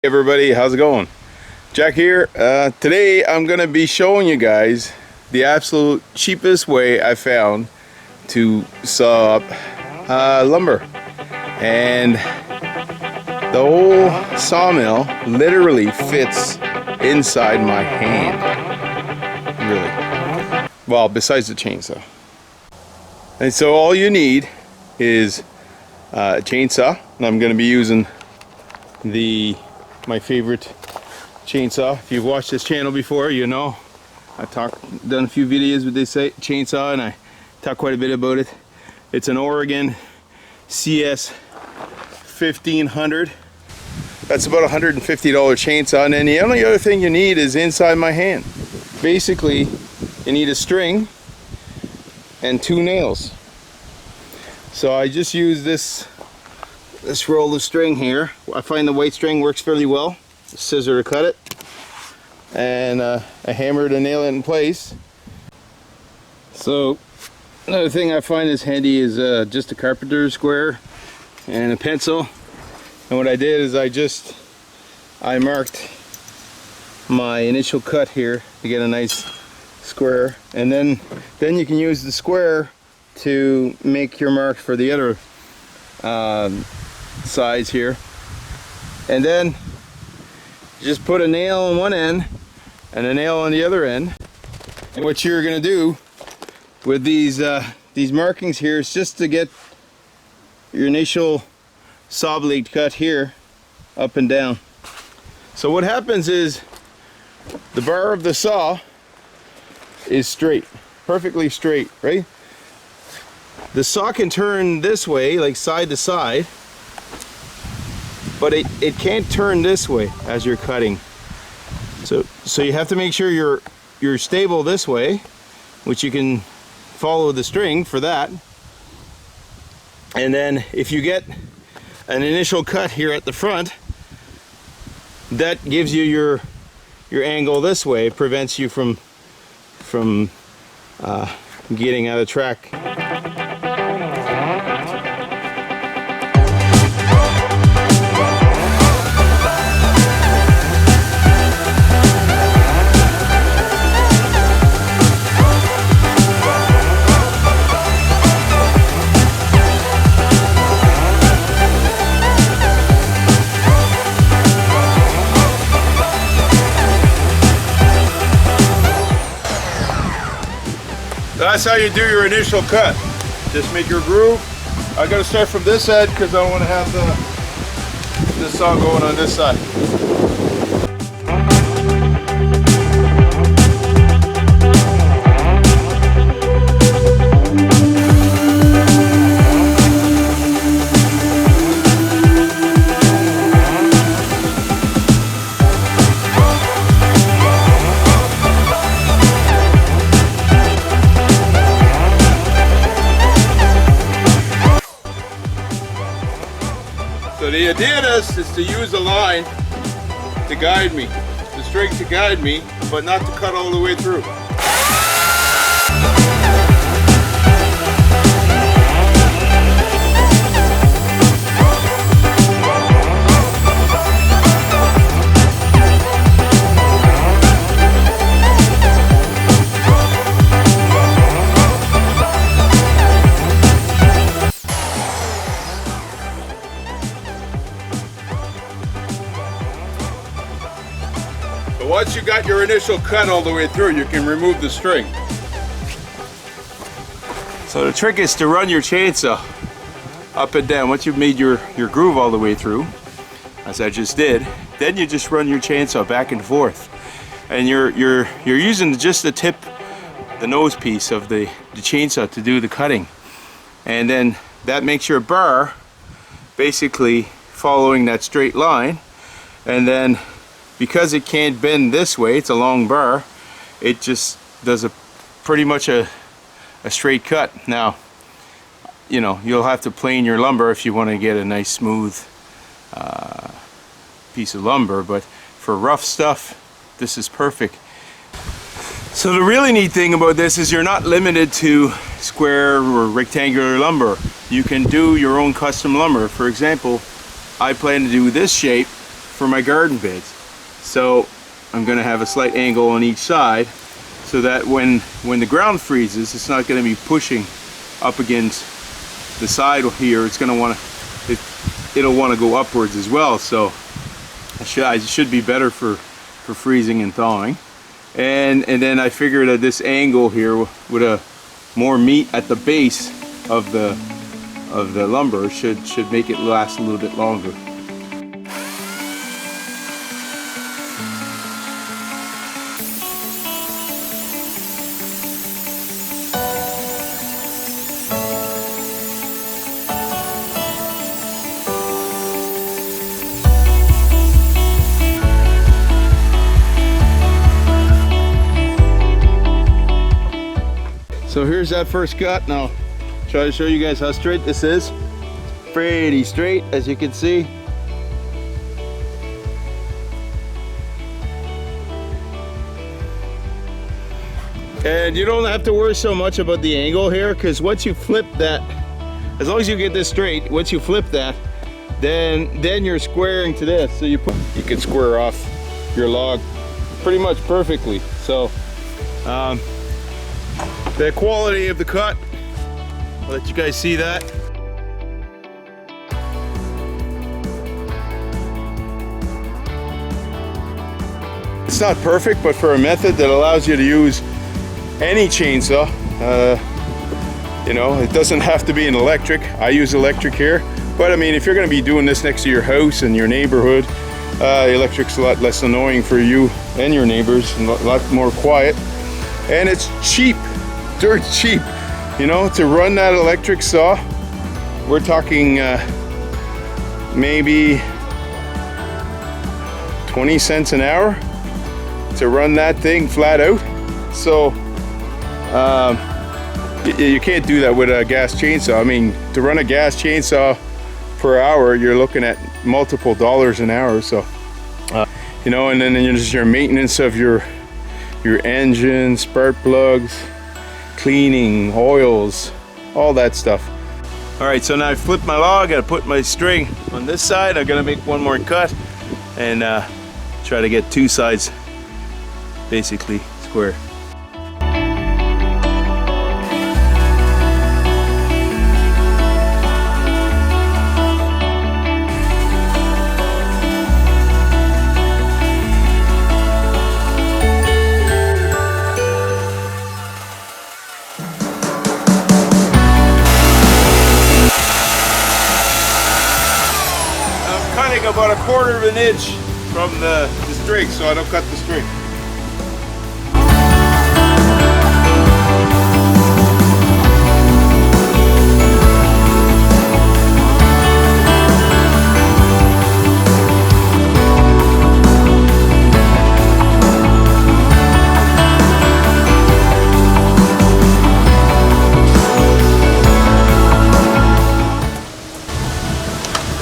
Hey everybody, how's it going? Jack here. Today I'm gonna be showing you guys the absolute cheapest way I found to saw up lumber, and the whole sawmill literally fits inside my hand. Really, well, besides the chainsaw. And so all you need is a chainsaw, and I'm gonna be using my favorite chainsaw. If you've watched this channel before, you know I've done a few videos with this chainsaw, and I talk quite a bit about it. It's an Oregon CS 1500. That's about a $150 chainsaw, and then the only other thing you need is inside my hand. Basically, you need a string and 2 nails. So I just use this roll of string here. I find the white string works fairly well. A scissor to cut it, and a hammer to nail it in place. So another thing I find is handy is just a carpenter's square and a pencil. And what I did is I marked my initial cut here to get a nice square, and then you can use the square to make your mark for the other sides here. And then you just put a nail on one end and a nail on the other end. And what you're going to do with these markings here is just to get your initial saw blade cut here up and down. So what happens is the bar of the saw is straight, perfectly straight, right? The saw can turn this way, like side to side, but it can't turn this way as you're cutting. So you have to make sure you're stable this way, which you can follow the string for that. And then if you get an initial cut here at the front, that gives you your angle this way. It prevents you from getting out of track. That's how you do your initial cut. Just make your groove. I gotta start from this side because I don't want to have the saw going on this side. So the idea is to use a line to guide me, the string to guide me, but not to cut all the way through. Once you got your initial cut all the way through, you can remove the string. So the trick is to run your chainsaw up and down. Once you've made your groove all the way through, as I just did, then you just run your chainsaw back and forth. And you're using just the tip, the nose piece of the chainsaw to do the cutting. And then that makes your bar basically following that straight line. And then because it can't bend this way, it's a long bar, it just does pretty much a straight cut. Now, you know, you'll have to plane your lumber if you want to get a nice smooth piece of lumber, but for rough stuff, this is perfect. So the really neat thing about this is you're not limited to square or rectangular lumber. You can do your own custom lumber. For example, I plan to do this shape for my garden beds. So I'm going to have a slight angle on each side so that when the ground freezes, it's not going to be pushing up against the side here. It's going to want to, it'll want to go upwards as well. So I should be better for freezing and thawing. And then I figured that this angle here with a more meat at the base of the lumber should make it last a little bit longer. So here's that first cut. Now try to show you guys how straight this is. Pretty straight, as you can see. And you don't have to worry so much about the angle here, because once you flip that, as long as you get this straight, once you flip that, then you're squaring to this. So you can square off your log pretty much perfectly. So the quality of the cut, I'll let you guys see that. It's not perfect, but for a method that allows you to use any chainsaw, you know, it doesn't have to be an electric. I use electric here, but I mean, if you're going to be doing this next to your house and your neighborhood, electric's a lot less annoying for you and your neighbors, and a lot more quiet, and it's cheap. Dirt cheap, you know, to run that electric saw. We're talking maybe 20 cents an hour to run that thing flat out. So you can't do that with a gas chainsaw. I mean, to run a gas chainsaw per hour, you're looking at multiple dollars an hour. So you know, and then there's your maintenance of your engine, spark plugs, cleaning, oils, all that stuff. All right, so now I flipped my log. I put my string on this side. I'm gonna make one more cut and try to get two sides basically square. About a quarter of an inch from the string, so I don't cut the string.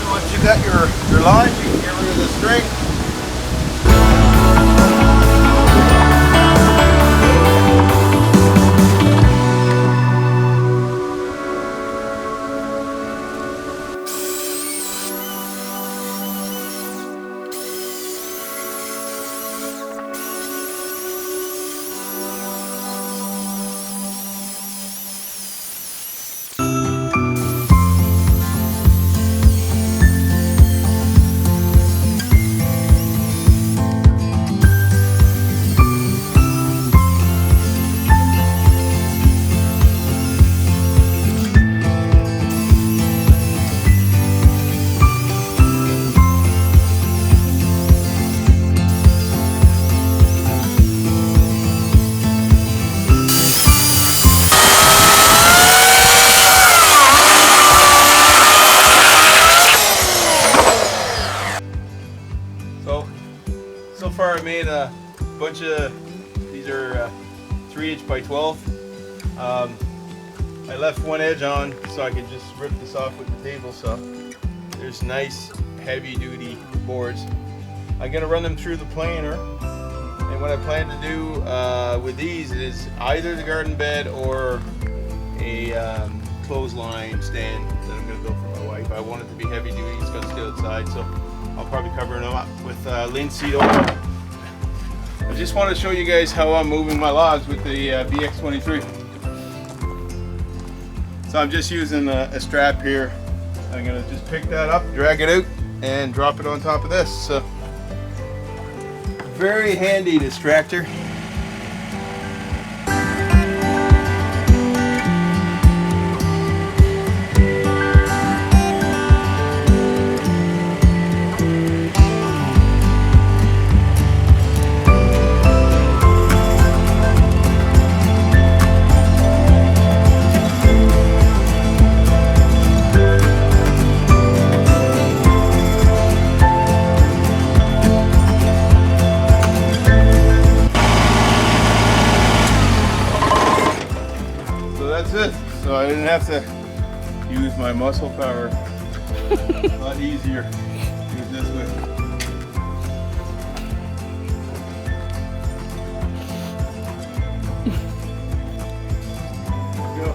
Once you got your line, you can get rid of the string. So far I made a bunch of, these are 3" by 12. I left one edge on so I could just rip this off with the table saw. There's nice heavy duty boards. I'm gonna run them through the planer, and what I plan to do with these is either the garden bed or a clothesline stand that I'm gonna build for my wife. I want it to be heavy duty, it's gonna stay outside, so I'll probably cover them up with linseed oil. I just want to show you guys how I'm moving my logs with the BX23. So I'm just using a strap here. I'm gonna just pick that up, drag it out, and drop it on top of this. So very handy, this tractor. So I didn't have to use my muscle power. A lot easier to do it this way. Go.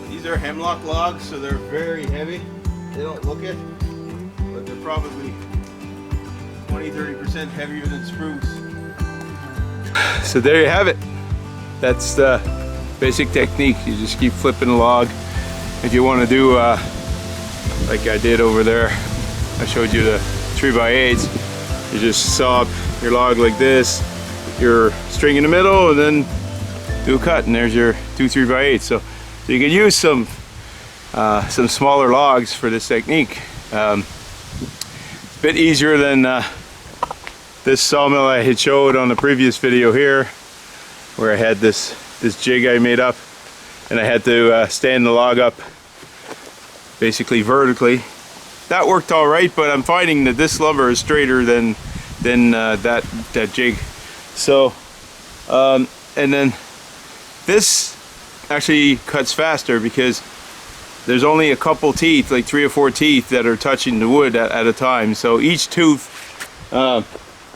These are hemlock logs, so they're very heavy. They don't look it, but they're probably 20-30% heavier than spruce. So there you have it. That's the basic technique. You just keep flipping the log. If you want to do like I did over there, I showed you the 3x8s. You just saw up your log like this, your string in the middle, and then do a cut, and there's your 2 3x8s. So you can use some smaller logs for this technique. It's a bit easier than this sawmill I had showed on the previous video here, where I had this jig I made up, and I had to stand the log up basically vertically. That worked all right, but I'm finding that this lumber is straighter than that jig. So and then this actually cuts faster because there's only a couple teeth, like 3 or 4 teeth that are touching the wood at a time. So each tooth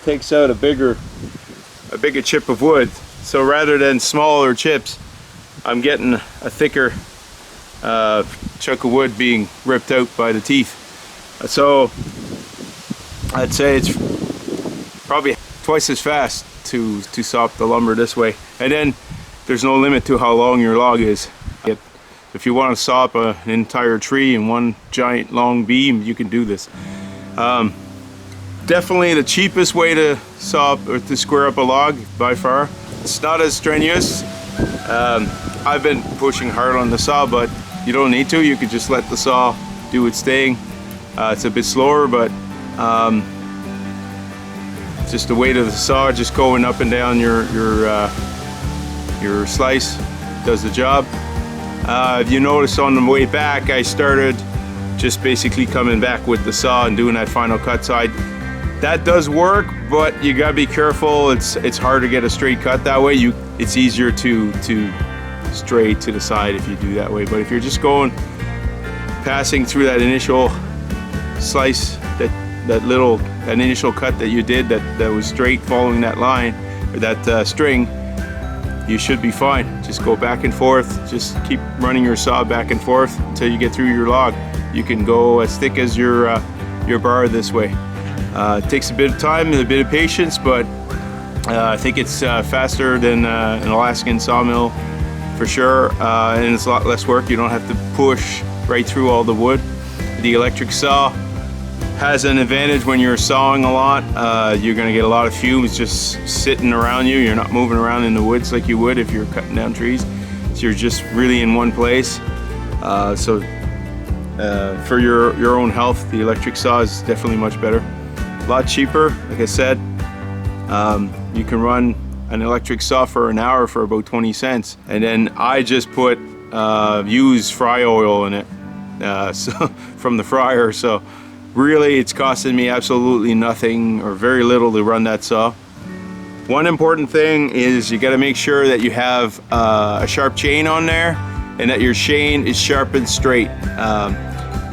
takes out a bigger chip of wood. So rather than smaller chips, I'm getting a thicker chunk of wood being ripped out by the teeth. So I'd say it's probably twice as fast to saw up the lumber this way. And then there's no limit to how long your log is. If you want to saw up an entire tree in one giant long beam, you can do this. Definitely the cheapest way to saw up or to square up a log by far. It's not as strenuous. I've been pushing hard on the saw, but you don't need to. You could just let the saw do its thing. It's a bit slower, but just the weight of the saw just going up and down your slice does the job. If you notice on the way back, I started just basically coming back with the saw and doing that final cut side. That does work, but you gotta be careful. It's hard to get a straight cut that way. It's easier to stray to the side if you do that way. But if you're just passing through that initial slice, that initial cut that you did that was straight following that line or that string, you should be fine. Just go back and forth. Just keep running your saw back and forth until you get through your log. You can go as thick as your bar this way. It takes a bit of time and a bit of patience, but I think it's faster than an Alaskan sawmill for sure, and it's a lot less work. You don't have to push right through all the wood. The electric saw has an advantage when you're sawing a lot. You're going to get a lot of fumes just sitting around you. You're not moving around in the woods like you would if you're cutting down trees. So you're just really in one place. For your own health, the electric saw is definitely much better. A lot cheaper, like I said. You can run an electric saw for an hour for about 20 cents. And then I just put used fry oil in it from the fryer. So really it's costing me absolutely nothing or very little to run that saw. One important thing is you got to make sure that you have a sharp chain on there and that your chain is sharp and straight.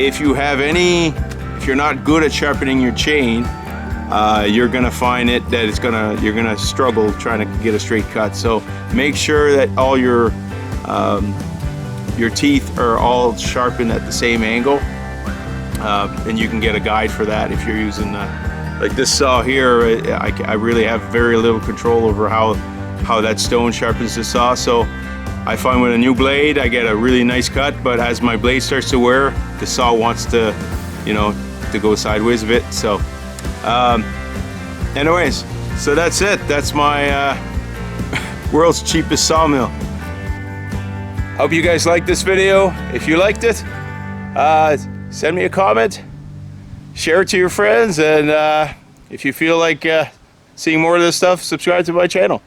If you're not good at sharpening your chain, you're gonna find that you're gonna struggle trying to get a straight cut. So make sure that all your your teeth are all sharpened at the same angle, and you can get a guide for that if you're using like this saw here. I really have very little control over how that stone sharpens the saw. So I find with a new blade I get a really nice cut, but as my blade starts to wear, the saw wants to, you know, to go sideways a bit. So anyways, so that's it. That's my world's cheapest sawmill. Hope you guys liked this video. If you liked it, send me a comment, share it to your friends, and if you feel like seeing more of this stuff, subscribe to my channel.